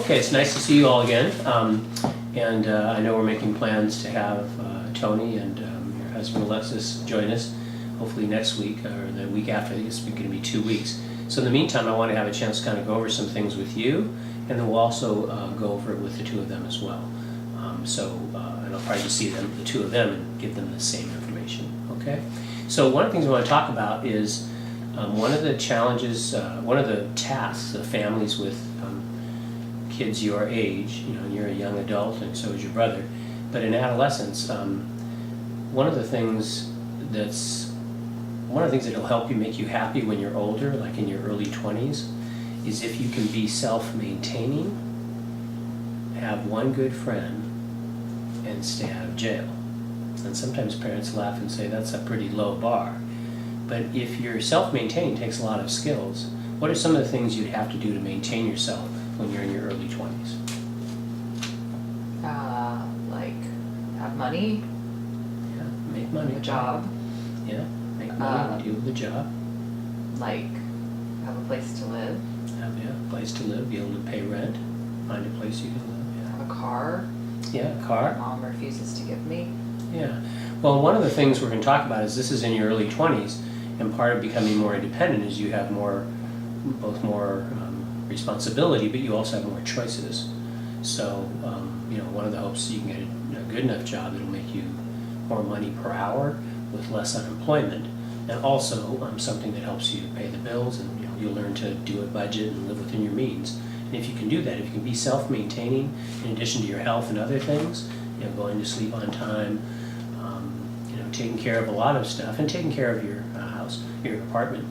Okay, it's nice to see you all again. I know we're making plans to have Tony and your husband Alexis join us, hopefully next week or the week after. I think it's going to be 2 weeks. So in the meantime, I want to have a chance to kind of go over some things with you, and then we'll also go over it with the two of them as well. And I'll probably just see them, the two of them, and give them the same information. Okay. So one of the things I want to talk about is one of the challenges, one of the tasks of families with kids your age, you're a young adult and so is your brother, but in adolescence, one of the things that'll help you make you happy when you're older, like in your early 20s, is if you can be self-maintaining, have one good friend, and stay out of jail. And sometimes parents laugh and say that's a pretty low bar. But if you're self-maintained, takes a lot of skills. What are some of the things you'd have to do to maintain yourself when you're in your early 20s? Like have money. Yeah, make money. A job. Yeah, make money, deal with a job. Like have a place to live. Have a place to live, be able to pay rent, find a place you can live. Yeah. Have a car. Yeah, a car. Mom refuses to give me. Yeah. Well, one of the things we're going to talk about is this is in your early 20s, and part of becoming more independent is you have more responsibility, but you also have more choices. So, one of the hopes you can get a good enough job that'll make you more money per hour with less unemployment, and also something that helps you pay the bills, and you'll learn to do a budget and live within your means. And if you can do that, if you can be self-maintaining in addition to your health and other things, going to sleep on time, taking care of a lot of stuff, and taking care of your house, your apartment,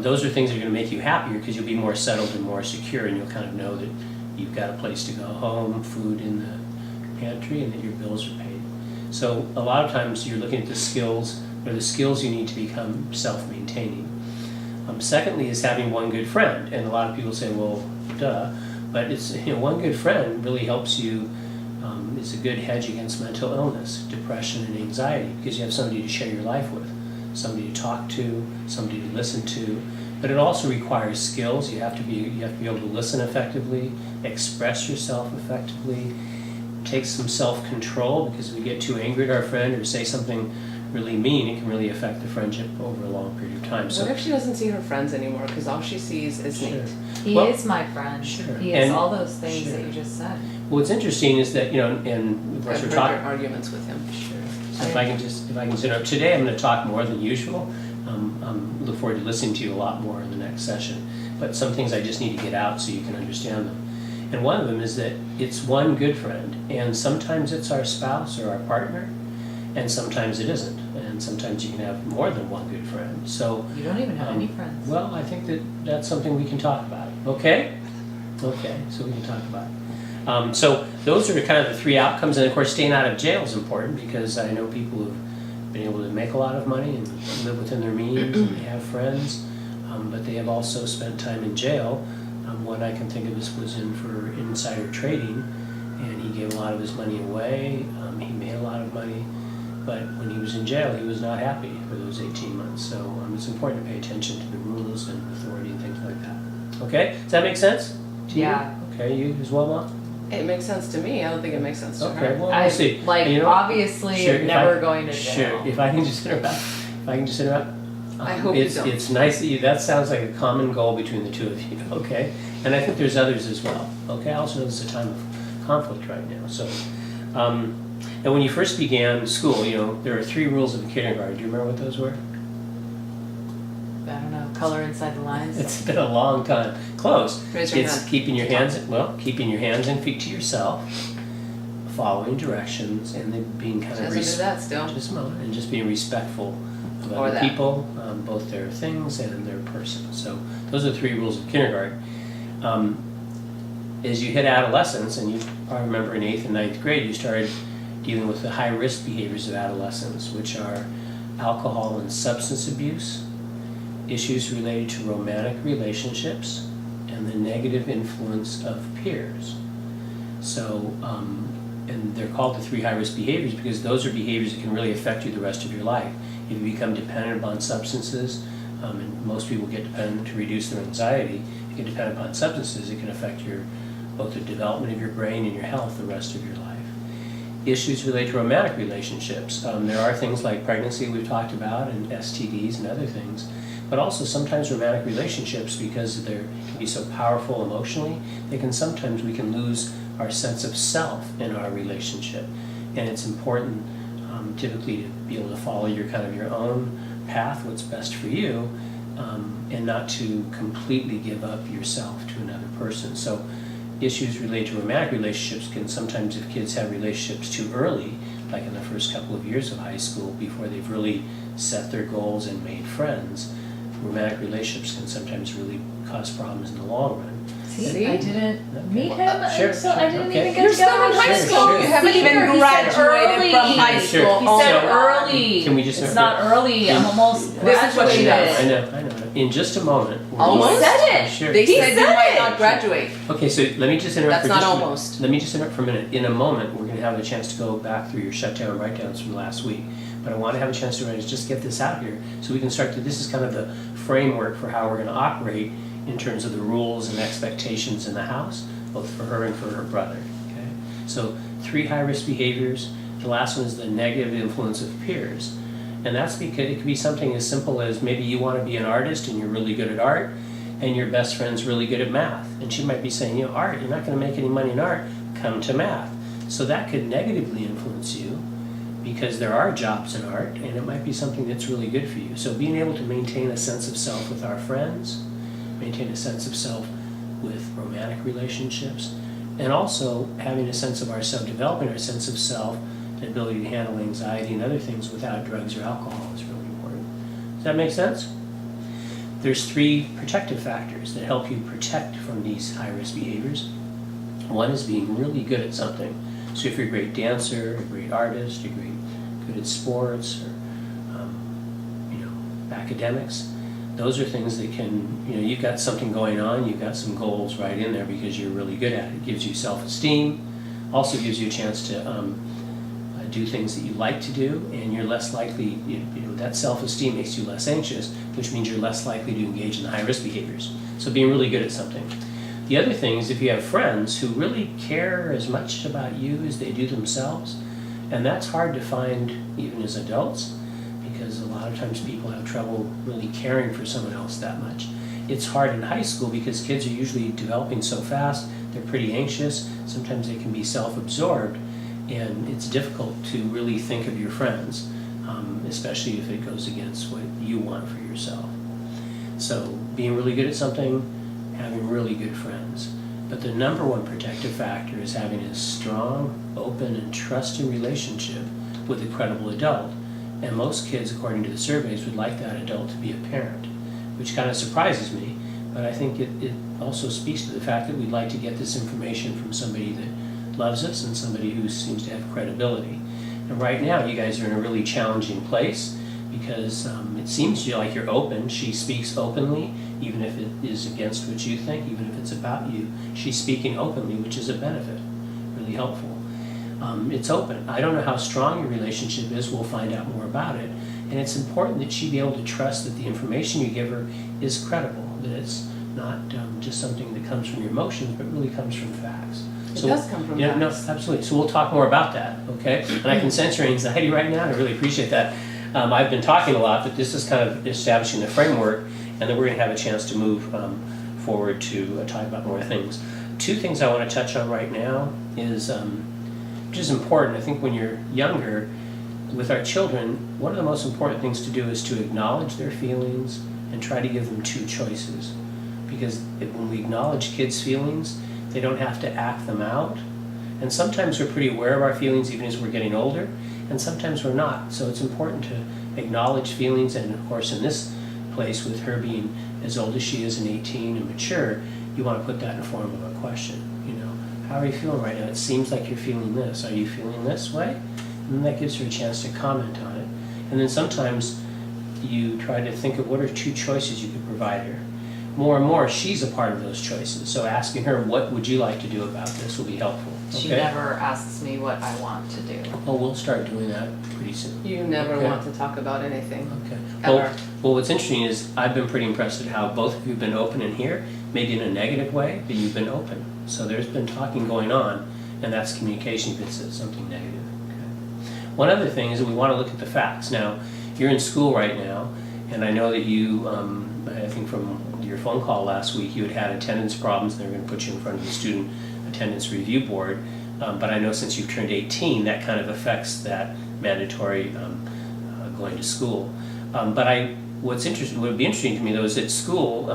those are things that are going to make you happier because you'll be more settled and more secure, and you'll kind of know that you've got a place to go home, food in the pantry, and that your bills are paid. So a lot of times you're looking at the skills you need to become self-maintaining. Secondly is having one good friend, and a lot of people say, well, duh, but it's one good friend really helps you. Is a good hedge against mental illness, depression, and anxiety, because you have somebody to share your life with, somebody to talk to, somebody to listen to. But it also requires skills. You have to be able to listen effectively, express yourself effectively, take some self-control, because if we get too angry at our friend or say something really mean, it can really affect the friendship over a long period of time. So what if she doesn't see her friends anymore because all she sees is Nate? He is my friend. Sure. He is all those things that you just said. What's interesting is that, and of course I've we're heard talking your arguments with him. Sure. So if I can interrupt, today I'm going to talk more than usual. Look forward to listening to you a lot more in the next session. But some things I just need to get out so you can understand them. And one of them is that it's one good friend, and sometimes it's our spouse or our partner, and sometimes it isn't. And sometimes you can have more than one good friend. So You don't even have any friends. well, I think that's something we can talk about. Okay? Okay, so we can talk about it. So those are kind of the three outcomes, and of course staying out of jail is important because I know people who've been able to make a lot of money and live within their means and they have friends, but they have also spent time in jail. One I can think of was in for insider trading, and he gave a lot of his money away. He made a lot of money, but when he was in jail he was not happy for those 18 months. So it's important to pay attention to the rules and authority and things like that. Okay, does that make sense to you? Yeah. Okay, you as well, Mom? It makes sense to me. I don't think it makes sense to Okay, her. well, we'll see. Like, And obviously, sure, you're if never going to jail. Sure, if I can just interrupt. I hope you it's, don't. It's nice that sounds like a common goal between the two of you, okay? And I think there's others as well, okay? I also know this is a time of conflict right now, so. And when you first began school, there are 3 rules of the kindergarten. Do you remember what those were? I don't know, color inside the lines. It's been a long time. Close. Raise your It's hand. keeping your hands and feet to yourself, following directions, and then being kind She of doesn't do that still. just a moment, and just being respectful of Or other that. people, both their things and their person. So those are the 3 rules of kindergarten. As you hit adolescence, and you probably remember in 8th and 9th grade, you started dealing with the high-risk behaviors of adolescence, which are alcohol and substance abuse, issues related to romantic relationships, and the negative influence of peers. So, and they're called the 3 high-risk behaviors because those are behaviors that can really affect you the rest of your life. If you become dependent upon substances, and most people get dependent to reduce their anxiety, if you get dependent upon substances, it can affect your both the development of your brain and your health the rest of your life. Issues related to romantic relationships. There are things like pregnancy we've talked about and STDs and other things, but also sometimes romantic relationships, because they can be so powerful emotionally, we can lose our sense of self in our relationship. And it's important typically to be able to follow your own path, what's best for you, and not to completely give up yourself to another person. So issues related to romantic relationships can sometimes, if kids have relationships too early, like in the first couple of years of high school, before they've really set their goals and made friends, romantic relationships can sometimes really cause problems in the long run. See, I didn't meet him, Sure, and so I didn't okay. even get You're to go. still in high Sure, school. sure. You haven't even He said graduated early. from high Sure. school. He Oh, said God. early. Can we just It's interrupt? not early. I'm almost This is what she does. I graduated. know. In just a moment. we're Almost? going- He said it. Sure. They He said you said might it. not graduate. Okay, so let me just interrupt That's for not just almost. Let me just interrupt for a minute. In a moment, we're going to have a chance to go back through your shutdown and write-downs from last week. But I want to have a chance to just get this out here so we can start to, this is kind of the framework for how we're going to operate in terms of the rules and expectations in the house, both for her and for her brother. Okay? So 3 high-risk behaviors. The last one is the negative influence of peers. And that's because it could be something as simple as maybe you want to be an artist and you're really good at art, and your best friend's really good at math. And she might be saying, you know, art, you're not going to make any money in art, come to math. So that could negatively influence you, because there are jobs in art, and it might be something that's really good for you. So being able to maintain a sense of self with our friends, maintain a sense of self with romantic relationships, and also having a sense of ourselves, developing our sense of self, and ability to handle anxiety and other things without drugs or alcohol is really important. Does that make sense? There's 3 protective factors that help you protect from these high-risk behaviors. One is being really good at something. So if you're a great dancer, a great artist, you're good at sports, or academics, those are things that can, you've got something going on, you've got some goals right in there because you're really good at it. It gives you self-esteem, also gives you a chance to do things that you like to do, and you're less likely, that self-esteem makes you less anxious, which means you're less likely to engage in the high-risk behaviors. So being really good at something. The other thing is if you have friends who really care as much about you as they do themselves, and that's hard to find even as adults, because a lot of times people have trouble really caring for someone else that much. It's hard in high school because kids are usually developing so fast, they're pretty anxious, sometimes they can be self-absorbed, and it's difficult to really think of your friends, especially if it goes against what you want for yourself. So being really good at something, having really good friends. But the number one protective factor is having a strong, open, and trusting relationship with a credible adult. And most kids, according to the surveys, would like that adult to be a parent, which kind of surprises me, but I think it also speaks to the fact that we'd like to get this information from somebody that loves us and somebody who seems to have credibility. And right now, you guys are in a really challenging place because it seems to you like you're open. She speaks openly, even if it is against what you think, even if it's about you. She's speaking openly, which is a benefit, really helpful. It's open. I don't know how strong your relationship is. We'll find out more about it. And it's important that she be able to trust that the information you give her is credible, that it's not just something that comes from your emotions, but really comes from facts. It does come from No, facts. absolutely. So we'll talk more about that, okay? And I can sense your anxiety right now, and I really appreciate that. I've been talking a lot, but this is kind of establishing the framework, and then we're going to have a chance to move forward to talk about more things. 2 things I want to touch on right now is, which is important, I think when you're younger, with our children, one of the most important things to do is to acknowledge their feelings and try to give them 2 choices. Because when we acknowledge kids' feelings, they don't have to act them out. And sometimes we're pretty aware of our feelings even as we're getting older, and sometimes we're not. So it's important to acknowledge feelings, and of course in this place, with her being as old as she is and 18 and mature, you want to put that in the form of a question. How are you feeling right now? It seems like you're feeling this. Are you feeling this way? And then that gives her a chance to comment on it. And then sometimes you try to think of what are 2 choices you could provide her. More and more, she's a part of those choices. So asking her, what would you like to do about this, will be helpful. She Okay? never asks me what I want to do. Oh, we'll start doing that pretty soon. You never Okay. want to talk about anything. Okay. Ever. Well, what's interesting is I've been pretty impressed at how both of you have been open in here, maybe in a negative way, but you've been open. So there's been talking going on, and that's communication if it says something negative. Okay. One other thing is that we want to look at the facts. Now, you're in school right now, and I know that you, I think from your phone call last week, you had attendance problems, and they're going to put you in front of the student attendance review board. But I know since you've turned 18, that kind of affects that mandatory going to school. But what would be interesting to me though is that school,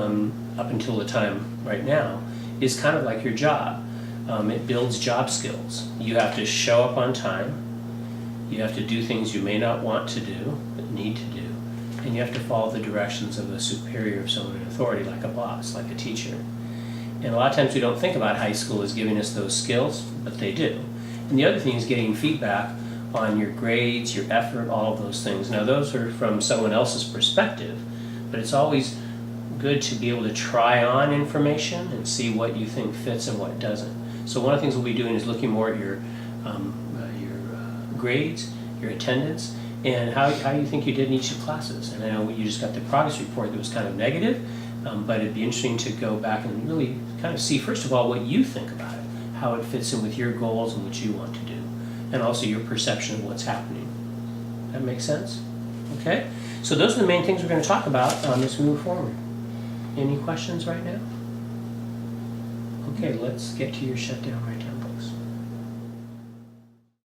up until the time right now, is kind of like your job. It builds job skills. You have to show up on time. You have to do things you may not want to do, but need to do. And you have to follow the directions of a superior of someone in authority, like a boss, like a teacher. And a lot of times we don't think about high school as giving us those skills, but they do. And the other thing is getting feedback on your grades, your effort, all of those things. Now those are from someone else's perspective, but it's always good to be able to try on information and see what you think fits and what doesn't. So one of the things we'll be doing is looking more at your grades, your attendance, and how you think you did in each of the classes. And I know you just got the progress report that was kind of negative, but it'd be interesting to go back and really kind of see, first of all, what you think about it, how it fits in with your goals and what you want to do, and also your perception of what's happening. That makes sense? Okay? So those are the main things we're going to talk about as we move forward. Any questions right now? Okay, let's get to your shutdown right